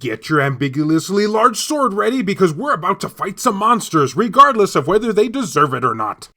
Get your ambiguously large sword ready because we're about to fight some monsters, regardless of whether they deserve it or not.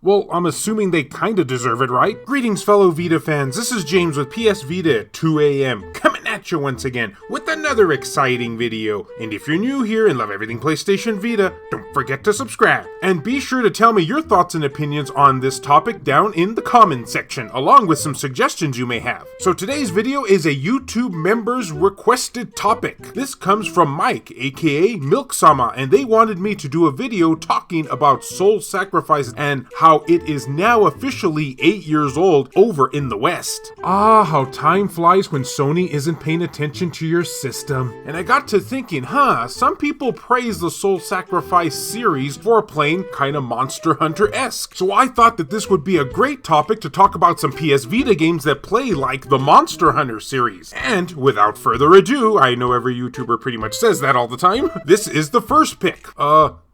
Well, I'm assuming they kinda deserve it, right? Greetings, fellow Vita fans. This is James with PS Vita at 2 AM, coming at you once again with another exciting video. And if you're new here and love everything PlayStation Vita, don't forget to subscribe. And be sure to tell me your thoughts and opinions on this topic down in the comment section, along with some suggestions you may have. So today's video is a YouTube members requested topic. This comes from Mike, aka Milk-sama, and they wanted me to do a video talking about soul sacrifice and how it is now officially 8 years old over in the West. Ah, how time flies when Sony isn't paying attention to your system. And I got to thinking, some people praise the Soul Sacrifice series for playing kinda Monster Hunter-esque. So I thought that this would be a great topic to talk about some PS Vita games that play like the Monster Hunter series. And without further ado, I know every YouTuber pretty much says that all the time, this is the first pick.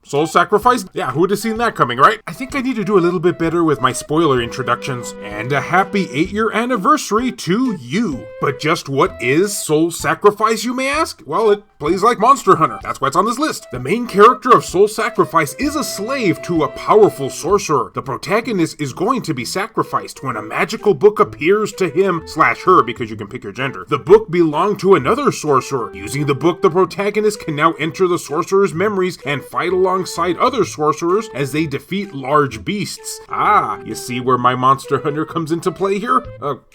Soul Sacrifice? Yeah, who would have seen that coming, right? I think I need to do a little bit better with my spoiler introductions. And a happy 8-year anniversary to you. But just what is Soul Sacrifice, you may ask? Well, it plays like Monster Hunter. That's why it's on this list. The main character of Soul Sacrifice is a slave to a powerful sorcerer. The protagonist is going to be sacrificed when a magical book appears to him/her, because you can pick your gender. The book belonged to another sorcerer. Using the book, the protagonist can now enter the sorcerer's memories and fight alongside other sorcerers as they defeat large beasts. Ah, you see where my Monster Hunter comes into play here?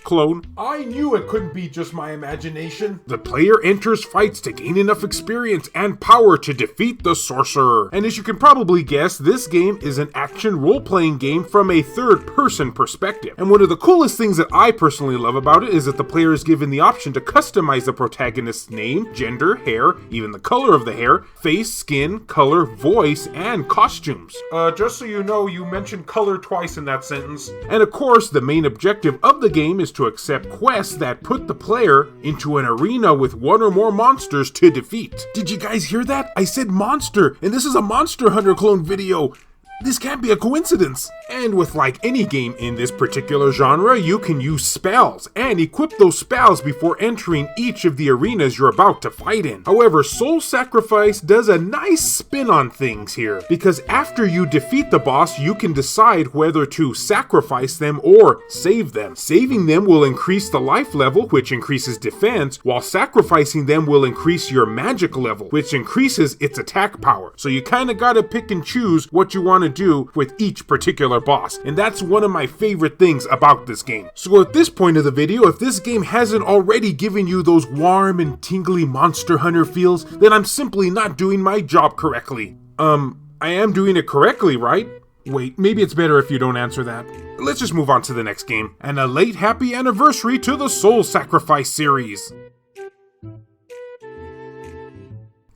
Clone. I knew it couldn't be just my imagination. The player enters fights to gain enough experience and power to defeat the sorcerer. And as you can probably guess, this game is an action role-playing game from a third-person perspective. And one of the coolest things that I personally love about it is that the player is given the option to customize the protagonist's name, gender, hair, even the color of the hair, face, skin, color, voice, and costumes. Just so you know, you mentioned color twice in that sentence. And of course, the main objective of the game is to accept quests that put the player into an arena with one or more monsters to defeat. Did you guys hear that? I said monster, and this is a Monster Hunter clone video. This can't be a coincidence. And with like any game in this particular genre, you can use spells and equip those spells before entering each of the arenas you're about to fight in. However, Soul Sacrifice does a nice spin on things here, because after you defeat the boss, you can decide whether to sacrifice them or save them. Saving them will increase the life level, which increases defense, while sacrificing them will increase your magic level, which increases its attack power. So you kinda gotta pick and choose what you want to do with each particular boss, and that's one of my favorite things about this game. So at this point of the video, if this game hasn't already given you those warm and tingly Monster Hunter feels, then I'm simply not doing my job correctly. I am doing it correctly, right? Wait, maybe it's better if you don't answer that. Let's just move on to the next game. And a late happy anniversary to the Soul Sacrifice series.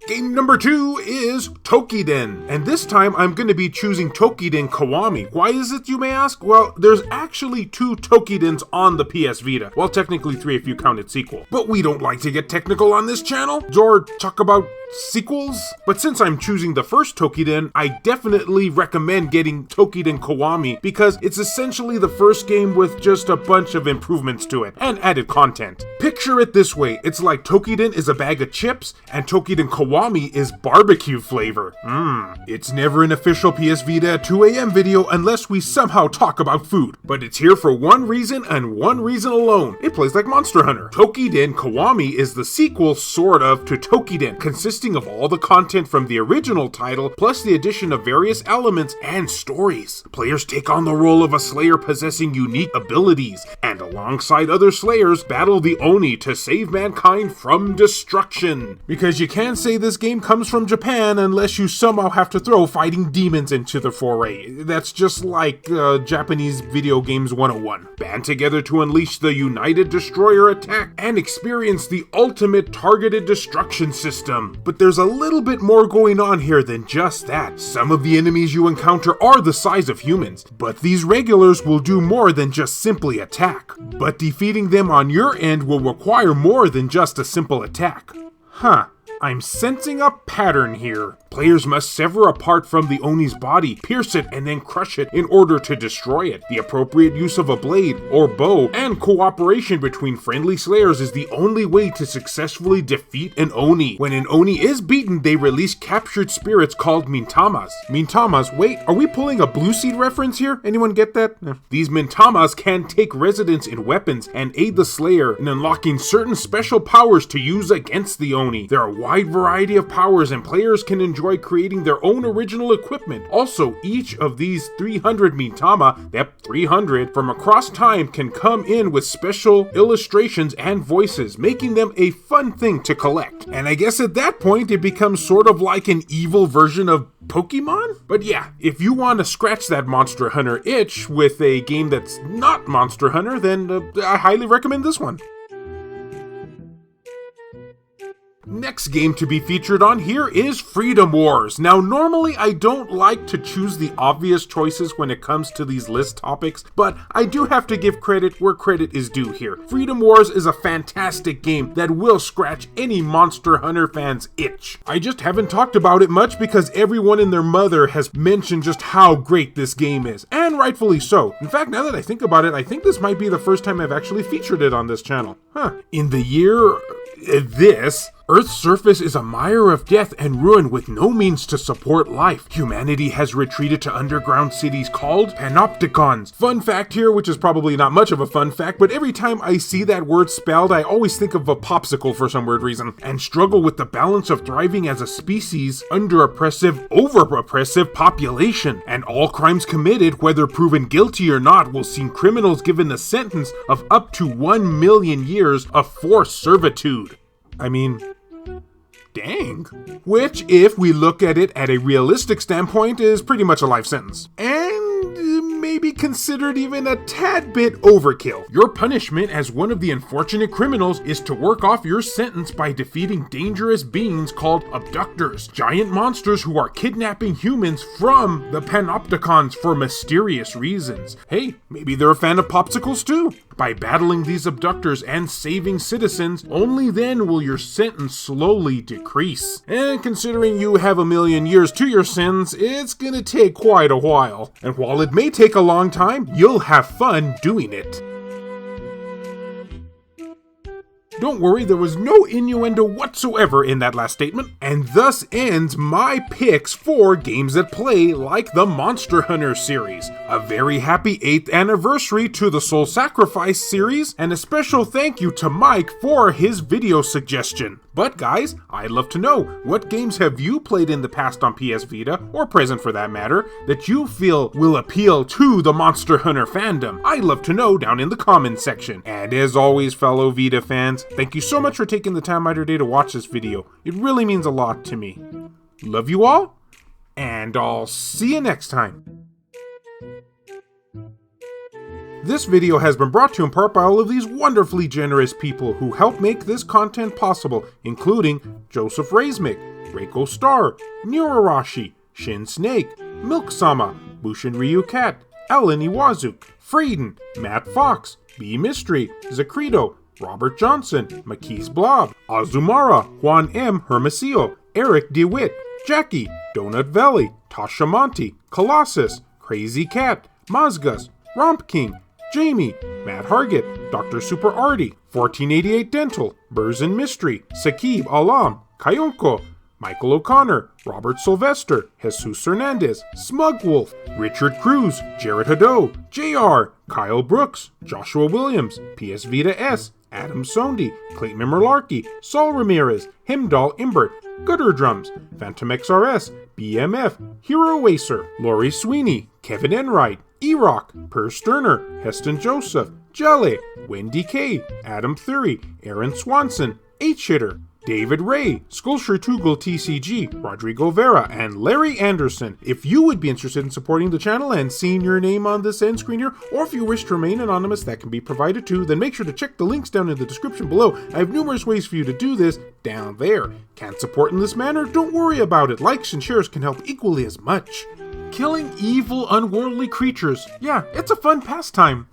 Game number 2 is Toukiden, and this time I'm going to be choosing Tokiden Kiwami. Why is it, you may ask? Well, there's actually 2 Toukidens on the PS Vita. Well, technically 3 if you count its sequel. But we don't like to get technical on this channel, or talk about sequels. But since I'm choosing the first Toukiden, I definitely recommend getting Tokiden Kiwami because it's essentially the first game with just a bunch of improvements to it and added content. Picture it this way, it's like Toukiden is a bag of chips and Tokiden Kiwami is barbecue flavor. It's never an official PS Vita at 2 AM video unless we somehow talk about food. But it's here for one reason and one reason alone. It plays like Monster Hunter. Tokiden Kiwami is the sequel, sort of, to Toukiden, consisting of all the content from the original title, plus the addition of various elements and stories. Players take on the role of a slayer possessing unique abilities, and alongside other slayers, battle the Oni to save mankind from destruction. Because you can't say this game comes from Japan unless you somehow have to throw fighting demons into the foray. That's just like Japanese video games 101. Band together to unleash the United Destroyer attack and experience the ultimate targeted destruction system. But there's a little bit more going on here than just that. Some of the enemies you encounter are the size of humans, but these regulars will do more than just simply attack. But defeating them on your end will require more than just a simple attack. I'm sensing a pattern here. Players must sever a part from the Oni's body, pierce it, and then crush it in order to destroy it. The appropriate use of a blade or bow and cooperation between friendly slayers is the only way to successfully defeat an Oni. When an Oni is beaten, they release captured spirits called Mintamas. Mintamas, wait, are we pulling a Blue Seed reference here? Anyone get that? No. These Mintamas can take residence in weapons and aid the slayer in unlocking certain special powers to use against the Oni. There are a wide variety of powers and players can enjoy creating their own original equipment. Also, each of these 300 Mintama, yep, 300, from across time can come in with special illustrations and voices, making them a fun thing to collect. And I guess at that point it becomes sort of like an evil version of Pokemon? But yeah, if you want to scratch that Monster Hunter itch with a game that's not Monster Hunter, then I highly recommend this one. Next game to be featured on here is Freedom Wars. Now, normally I don't like to choose the obvious choices when it comes to these list topics, but I do have to give credit where credit is due here. Freedom Wars is a fantastic game that will scratch any Monster Hunter fan's itch. I just haven't talked about it much because everyone and their mother has mentioned just how great this game is, and rightfully so. In fact, now that I think about it, I think this might be the first time I've actually featured it on this channel. In the year this, Earth's surface is a mire of death and ruin with no means to support life. Humanity has retreated to underground cities called panopticons. Fun fact here, which is probably not much of a fun fact, but every time I see that word spelled, I always think of a popsicle for some weird reason, and struggle with the balance of thriving as a species under over-oppressive population. And all crimes committed, whether proven guilty or not, will see criminals given the sentence of up to 1 million years of forced servitude. I mean, dang. Which, if we look at it at a realistic standpoint, is pretty much a life sentence. And maybe considered even a tad bit overkill. Your punishment as one of the unfortunate criminals is to work off your sentence by defeating dangerous beings called abductors, giant monsters who are kidnapping humans from the panopticons for mysterious reasons. Hey, maybe they're a fan of popsicles too. By battling these abductors and saving citizens, only then will your sentence slowly decrease. And considering you have 1 million years to your sins, it's gonna take quite a while. And while it may take a long time, you'll have fun doing it. Don't worry, there was no innuendo whatsoever in that last statement. And thus ends my picks for games that play like the Monster Hunter series. A very happy 8th anniversary to the Soul Sacrifice series, and a special thank you to Mike for his video suggestion. But guys, I'd love to know, what games have you played in the past on PS Vita, or present for that matter, that you feel will appeal to the Monster Hunter fandom? I'd love to know down in the comments section. And as always, fellow Vita fans, thank you so much for taking the time out of your day to watch this video. It really means a lot to me. Love you all, and I'll see you next time. This video has been brought to you in part by all of these wonderfully generous people who help make this content possible, including Joseph Raismick, Reiko Star, Nurarashi, Shin Snake, Milk-sama, Bushin Ryu Cat, Ellen Iwazuk, Freeden, Matt Fox, B Mystery, Zacrito, Robert Johnson, Maquis Blob, Azumara, Juan M. Hermosillo, Eric DeWitt, Jackie, Donut Valley, Tasha Monty, Colossus, Crazy Cat, Mazgas, Romp King, Jamie, Matt Hargett, Dr. Super Artie, 1488 Dental, Burzin Mystery, Sakib Alam, Kayonko, Michael O'Connor, Robert Sylvester, Jesus Hernandez, Smug Wolf, Richard Cruz, Jared Haddo, JR, Kyle Brooks, Joshua Williams, PS Vita S, Adam Sondi, Clayton Merlarkey, Saul Ramirez, Himdall Imbert, Gutter Drums, Phantom XRS, BMF, Hero Wacer, Lori Sweeney, Kevin Enright, E-Rock, Per Sterner, Heston Joseph, Jelly, Wendy K, Adam Thury, Aaron Swanson, H-Hitter, David Ray, Sculpture Tugel TCG, Rodrigo Vera, and Larry Anderson. If you would be interested in supporting the channel and seeing your name on this end screen here, or if you wish to remain anonymous, that can be provided too, then make sure to check the links down in the description below. I have numerous ways for you to do this down there. Can't support in this manner? Don't worry about it. Likes and shares can help equally as much. Killing evil, unworldly creatures. Yeah, it's a fun pastime.